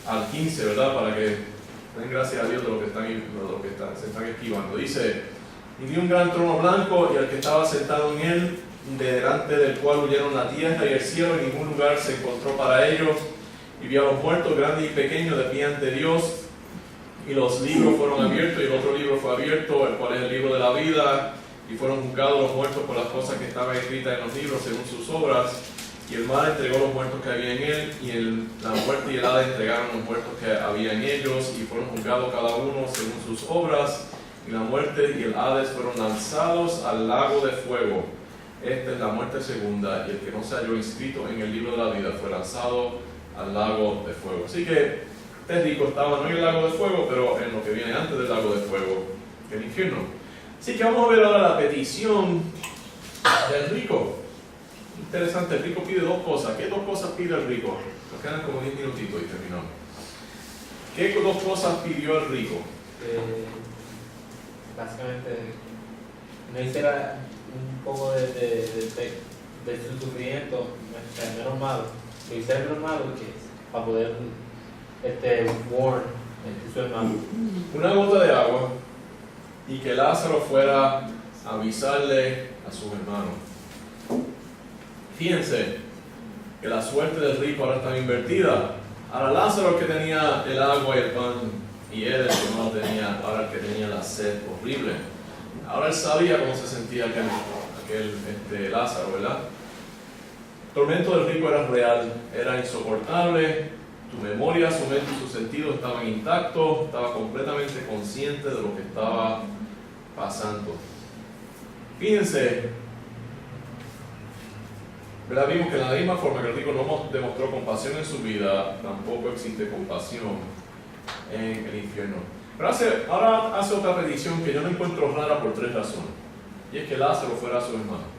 al 15, ¿verdad? Para que den gracias a Dios de lo que se están esquivando. Dice, y vi un gran trono blanco y al que estaba sentado en él, de delante del cual huyeron la tierra y el cielo, en ningún lugar se encontró para ellos. Y vi a los muertos, grandes y pequeños, de pie ante Dios, y los libros fueron abiertos, y el otro libro fue abierto, el cual es el libro de la vida, y fueron juzgados los muertos por las cosas que estaban escritas en los libros según sus obras. Y el mar entregó los muertos que había en él, y la muerte y el Hades entregaron los muertos que había en ellos, y fueron juzgados cada uno según sus obras. Y la muerte y el Hades fueron lanzados al lago de fuego. Esta es la muerte segunda, y el que no se halló inscrito en el libro de la vida fue lanzado al lago de fuego. Así que este rico estaba no en el lago de fuego, pero en lo que viene antes del lago de fuego, el infierno. Así que vamos a ver ahora la petición del rico. Interesante, el rico pide 2 cosas. ¿Qué 2 cosas pide el rico? Nos quedan como 10 minutitos y terminamos. ¿Qué 2 cosas pidió el rico? Básicamente, no hiciera un poco de su sufrimiento menos malo, lo hiciera menos malo para poder warn su hermano. Una gota de agua y que Lázaro fuera a avisarle a sus hermanos. Fíjense que la suerte del rico ahora está invertida. Ahora Lázaro, el que tenía el agua y el pan, y él el que no lo tenía, ahora el que tenía la sed horrible. Ahora él sabía cómo se sentía aquel Lázaro, ¿verdad? El tormento del rico era real, era insoportable. Tu memoria, su mente y sus sentidos estaban intactos, estaba completamente consciente de lo que estaba pasando. Fíjense, ¿verdad? Vimos que de la misma forma que el rico no demostró compasión en su vida, tampoco existe compasión en el infierno. Pero ahora hace otra petición que yo no encuentro rara por 3 razones. Y es que Lázaro fuera a su hermano.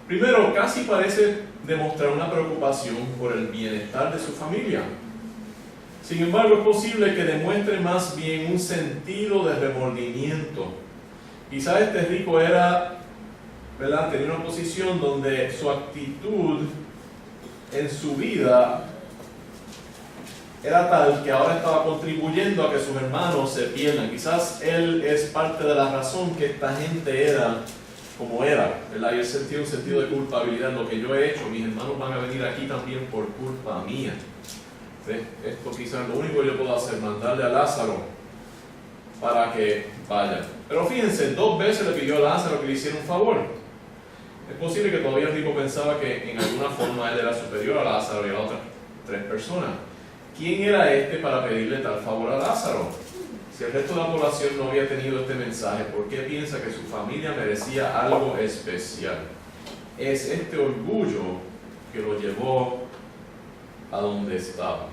Primero, casi parece demostrar una preocupación por el bienestar de su familia. Sin embargo, es posible que demuestre más bien un sentido de remordimiento. Quizás este rico era, ¿verdad?, tenía una posición donde su actitud en su vida era tal que ahora estaba contribuyendo a que sus hermanos se pierdan. Quizás él es parte de la razón que esta gente era como era, ¿verdad? Y él sentía un sentido de culpabilidad. Lo que yo he hecho, mis hermanos van a venir aquí también por culpa mía. ¿Ves? Esto quizás lo único que yo puedo hacer, mandarle a Lázaro para que vaya. Pero fíjense, 2 veces le pidió a Lázaro que le hiciera un favor. Es posible que todavía el rico pensaba que en alguna forma él era superior a Lázaro y a otras 3 personas. ¿Quién era este para pedirle tal favor a Lázaro? Si el resto de la población no había tenido este mensaje, ¿por qué piensa que su familia merecía algo especial? Es este orgullo que lo llevó a donde estaba.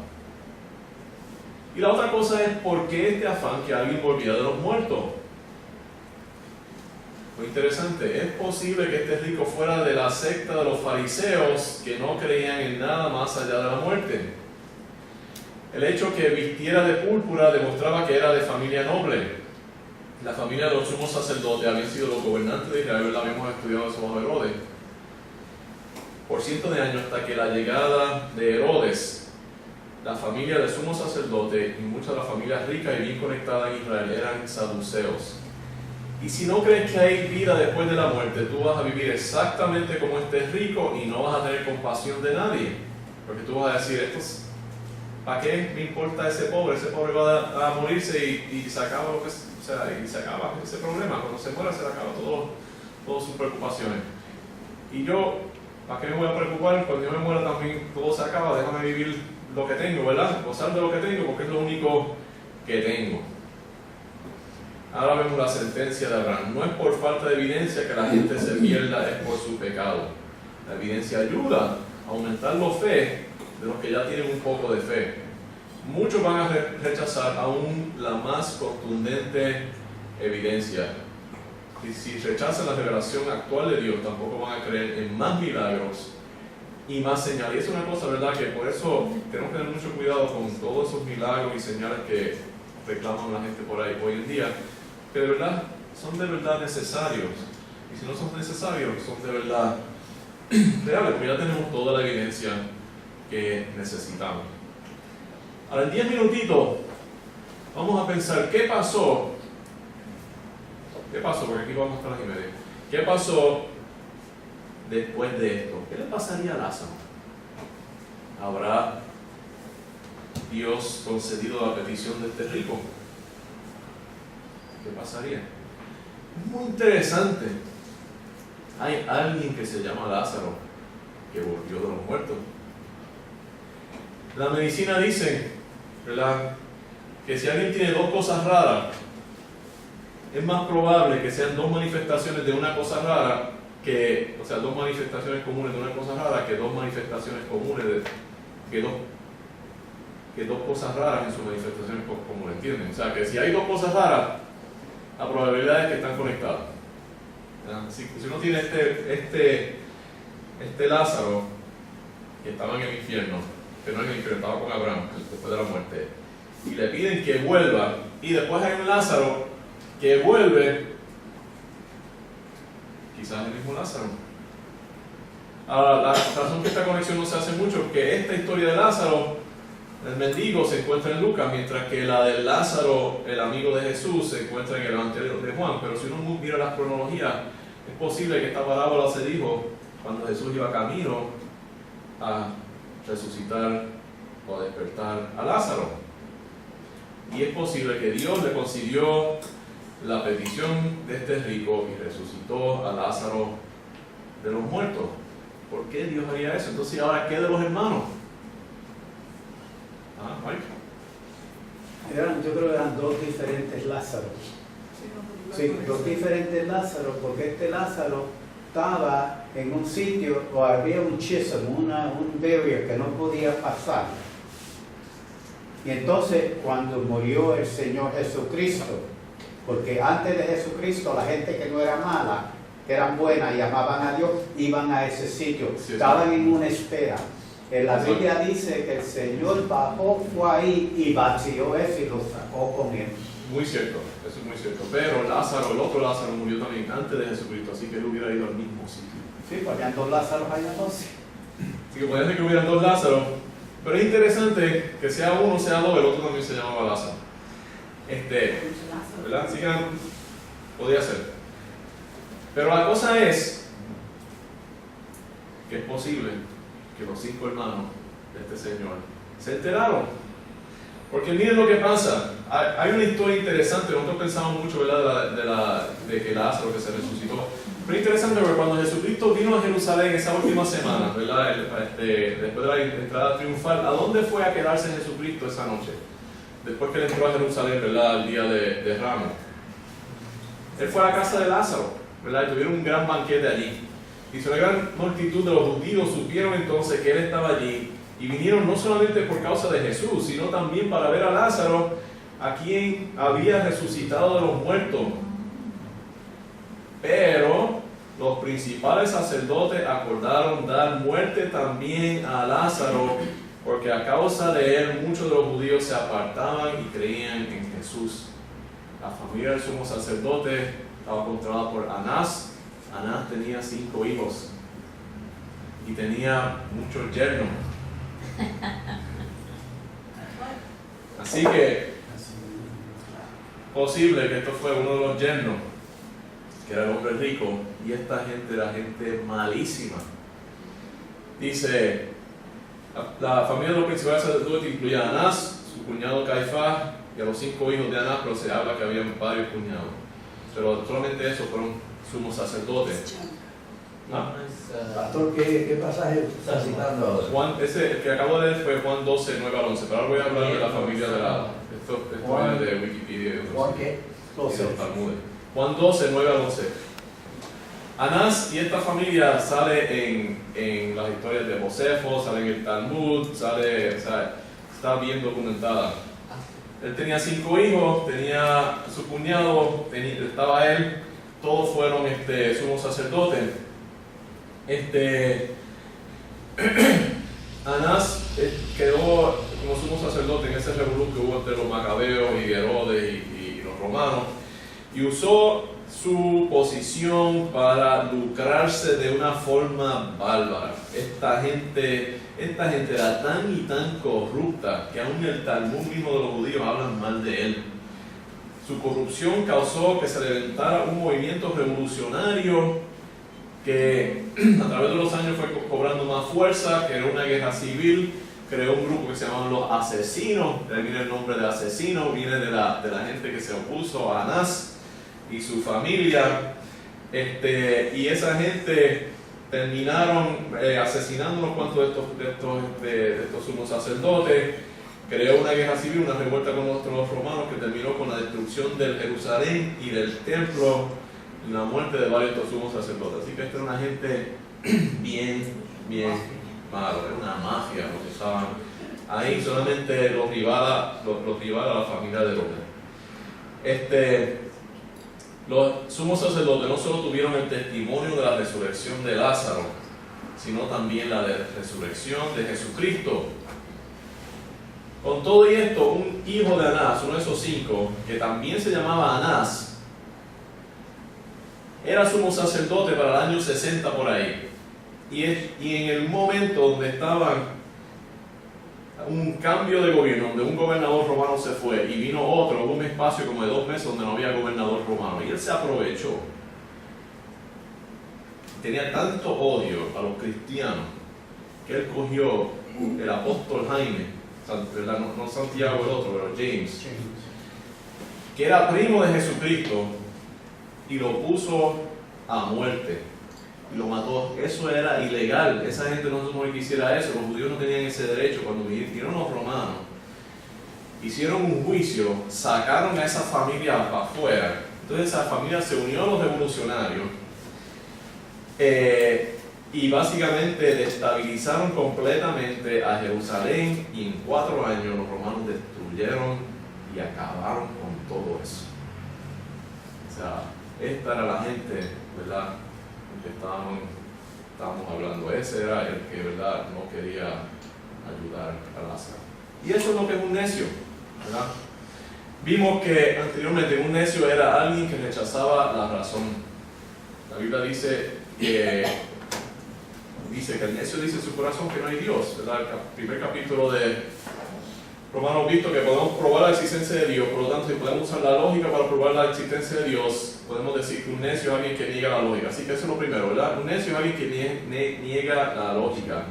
Y la otra cosa es, ¿por qué este afán que alguien volviera de los muertos? Muy interesante, es posible que este rico fuera de la secta de los fariseos que no creían en nada más allá de la muerte. El hecho que vistiera de púrpura demostraba que era de familia noble. La familia de los sumos sacerdotes habían sido los gobernantes de Israel, la habíamos estudiado eso bajo Herodes. Por cientos de años, hasta que la llegada de Herodes, la familia del sumo sacerdote y muchas de las familias ricas y bien conectadas en Israel eran saduceos. Y si no crees que hay vida después de la muerte, tú vas a vivir exactamente como este rico y no vas a tener compasión de nadie. Porque tú vas a decir, ¿para qué me importa ese pobre? Ese pobre va a morirse y se acaba lo que, y se acaba ese problema. Cuando se muera se le acaba todas sus preocupaciones. Y yo, ¿para qué me voy a preocupar? Cuando yo me muera también todo se acaba, déjame vivir lo que tengo, ¿verdad? Gozar de lo que tengo porque es lo único que tengo. Ahora vemos la sentencia de Abraham. No es por falta de evidencia que la gente se pierda, es por su pecado. La evidencia ayuda a aumentar la fe de los que ya tienen un poco de fe. Muchos van a rechazar aún la más contundente evidencia. Y si rechazan la revelación actual de Dios, tampoco van a creer en más milagros y más señales. Y es una cosa, ¿verdad?, que por eso tenemos que tener mucho cuidado con todos esos milagros y señales que reclaman la gente por ahí hoy en día, que de verdad son de verdad necesarios. Y si no son necesarios, son de verdad reales, porque ya tenemos toda la evidencia que necesitamos. Ahora, en 10 minutitos, vamos a pensar qué pasó. ¿Qué pasó? Porque aquí vamos hasta las 1:30. ¿Qué pasó después de esto? ¿Qué le pasaría a Lázaro? ¿Habrá Dios concedido la petición de este rico? ¿Qué pasaría? Es muy interesante. Hay alguien que se llama Lázaro que volvió de los muertos. La medicina dice, ¿verdad?, que si alguien tiene dos cosas raras, es más probable que sean dos manifestaciones de una cosa rara que, o sea, dos manifestaciones comunes de una cosa rara que dos manifestaciones comunes que dos cosas raras en sus manifestaciones comunes, ¿entienden? O sea, que si hay dos cosas raras, la probabilidad es que están conectadas. Si uno tiene este Lázaro que estaba en el infierno, que no en el infierno, estaba con Abraham después de la muerte, y le piden que vuelva, y después hay un Lázaro que vuelve, quizás el mismo Lázaro. Ahora, la razón que esta conexión no se hace mucho es que esta historia de Lázaro, el mendigo, se encuentra en Lucas, mientras que la de Lázaro, el amigo de Jesús, se encuentra en el Evangelio de Juan. Pero si uno mira las cronologías, es posible que esta parábola se dijo cuando Jesús iba camino a resucitar o a despertar a Lázaro. Y es posible que Dios le concedió la petición de este rico y resucitó a Lázaro de los muertos. ¿Por qué Dios haría eso? Entonces, ¿ahora qué de los hermanos? Mike. Yo creo que eran dos diferentes Lázaros. Sí, dos diferentes Lázaros, porque este Lázaro estaba en un sitio o había un chism, un barrier que no podía pasar. Y entonces, cuando murió el Señor Jesucristo, porque antes de Jesucristo la gente que no era mala, que eran buenas y amaban a Dios, iban a ese sitio, estaban en una espera. En la Biblia dice que el Señor bajó, fue ahí y vació eso y lo sacó con él. Muy cierto, eso es muy cierto. Pero Lázaro, el otro Lázaro, murió también antes de Jesucristo, así que él hubiera ido al mismo sitio. Sí, pues habían dos Lázaros ahí entonces. Así que puede ser que hubieran dos Lázaros, pero es interesante que sea uno, sea dos, el otro también se llamaba Lázaro. ¿Verdad? Así que podía ser. Pero la cosa es que es posible que los 5 hermanos de este señor se enteraron. Porque miren lo que pasa. Hay una historia interesante. Nosotros pensamos mucho, ¿verdad?, de que Lázaro que se resucitó. Pero es interesante porque cuando Jesucristo vino a Jerusalén esa última semana, ¿verdad?, después de la entrada triunfal, ¿a dónde fue a quedarse Jesucristo esa noche? Después que él entró a Jerusalén, ¿verdad?, el día de Ramos. Él fue a la casa de Lázaro, ¿verdad?, y tuvieron un gran banquete allí. Y una gran multitud de los judíos supieron entonces que él estaba allí y vinieron no solamente por causa de Jesús, sino también para ver a Lázaro, a quien había resucitado de los muertos. Pero los principales sacerdotes acordaron dar muerte también a Lázaro porque a causa de él muchos de los judíos se apartaban y creían en Jesús. La familia del sumo sacerdote estaba controlada por Anás. Anás tenía 5 hijos y tenía muchos yernos. Así que posible que esto fue uno de los yernos, que era el hombre rico, y esta gente era gente malísima. Dice, la familia de los principales sacerdotes incluía a Anás, su cuñado Caifás y a los 5 hijos de Anás, pero se habla que había varios cuñados. Pero solamente esos fueron sumos sacerdotes. Pastor, ¿qué pasaje está citando ahora? Juan, el que acabo de leer fue Juan 12, 9 al 11, pero ahora voy a hablar de la familia de esto es de Wikipedia. ¿Juan qué? Juan 12, 9 al 11. Anás y esta familia sale en las historias de Josefo, sale en el Talmud, está bien documentada. Él tenía 5 hijos, tenía su cuñado, estaba él, todos fueron sumos sacerdotes. Anás quedó como sumo sacerdote en ese revolú que hubo entre los macabeos y Herodes y los romanos, y usó su posición para lucrarse de una forma bárbara. Esta gente era tan y tan corrupta que aún el Talmud mismo de los judíos hablan mal de él. Su corrupción causó que se levantara un movimiento revolucionario que a través de los años fue cobrando más fuerza, que era una guerra civil. Creó un grupo que se llamaban los asesinos. De ahí viene el nombre de asesino, viene de la gente que se opuso a Anás y su familia, y esa gente terminaron asesinando unos cuantos de estos sumos sacerdotes. Creó una guerra civil, una revuelta con los romanos que terminó con la destrucción del Jerusalén y del templo y la muerte de varios de estos sumos sacerdotes. Así que esta era una gente bien malo, era una mafia lo que estaban ahí, solamente los rivales a la familia de Roma. Los sumos sacerdotes no solo tuvieron el testimonio de la resurrección de Lázaro, sino también la de resurrección de Jesucristo. Con todo y esto, un hijo de Anás, uno de esos 5, que también se llamaba Anás, era sumo sacerdote para el año 60 por ahí. Y en el momento donde estaban un cambio de gobierno, donde un gobernador romano se fue y vino otro, hubo un espacio como de 2 meses donde no había gobernador romano, y él se aprovechó. Tenía tanto odio a los cristianos que él cogió el apóstol Jaime, no Santiago el otro, pero James, que era primo de Jesucristo, y lo puso a muerte y lo mató. Eso era ilegal, esa gente no se supone que hiciera eso, los judíos no tenían ese derecho. Cuando vinieron los romanos, hicieron un juicio, sacaron a esa familia para afuera. Entonces esa familia se unió a los revolucionarios y básicamente destabilizaron completamente a Jerusalén, y en 4 años los romanos destruyeron y acabaron con todo eso. O sea, esta era la gente, ¿verdad?, que estábamos hablando. Ese era el que, ¿verdad?, no quería ayudar a Lázaro. Y eso es lo que es un necio, ¿verdad? Vimos que anteriormente un necio era alguien que rechazaba la razón. La Biblia dice que el necio dice en su corazón que no hay Dios, ¿verdad? El primer capítulo de Romanos, visto que podemos probar la existencia de Dios. Por lo tanto, si podemos usar la lógica para probar la existencia de Dios, podemos decir que un necio es alguien que niega la lógica. Así que eso es lo primero, ¿verdad? Un necio es alguien que niega la lógica.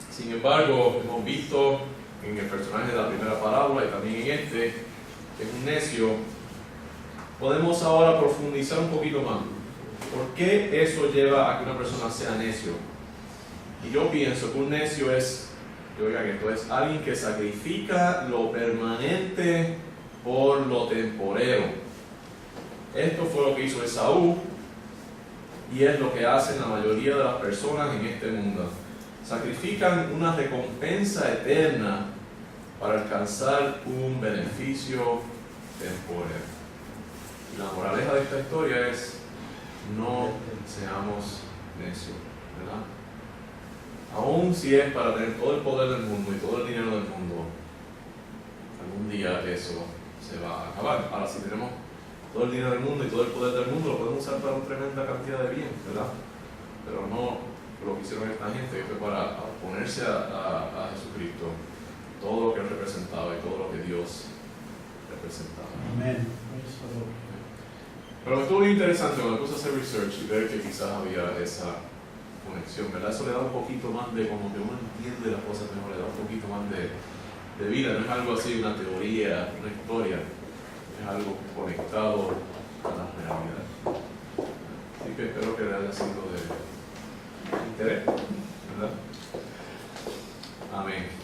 Sin embargo, hemos visto en el personaje de la primera parábola y también en que es un necio. Podemos ahora profundizar un poquito más. ¿Por qué eso lleva a que una persona sea necio? Y yo pienso que un necio es alguien que sacrifica lo permanente por lo temporero. Esto fue lo que hizo Esaú, y es lo que hacen la mayoría de las personas en este mundo. Sacrifican una recompensa eterna para alcanzar un beneficio temporero. Y la moraleja de esta historia es: no seamos necios, ¿verdad? Aún si es para tener todo el poder del mundo y todo el dinero del mundo, algún día eso se va a acabar. Ahora, si tenemos todo el dinero del mundo y todo el poder del mundo, lo podemos usar para una tremenda cantidad de bien, ¿verdad? Pero no lo que hicieron esta gente, que fue para oponerse a Jesucristo, todo lo que él representaba y todo lo que Dios representaba. Amén. Pero estuvo bien interesante cuando me puse a hacer research y ver que quizás había esa conexión, ¿verdad? Eso le da un poquito más de, como que uno entiende las cosas mejor, le da un poquito más de vida, no es algo así, una teoría, una historia, es algo conectado a la realidad. Así que espero que le haya sido de interés, ¿verdad? Amén.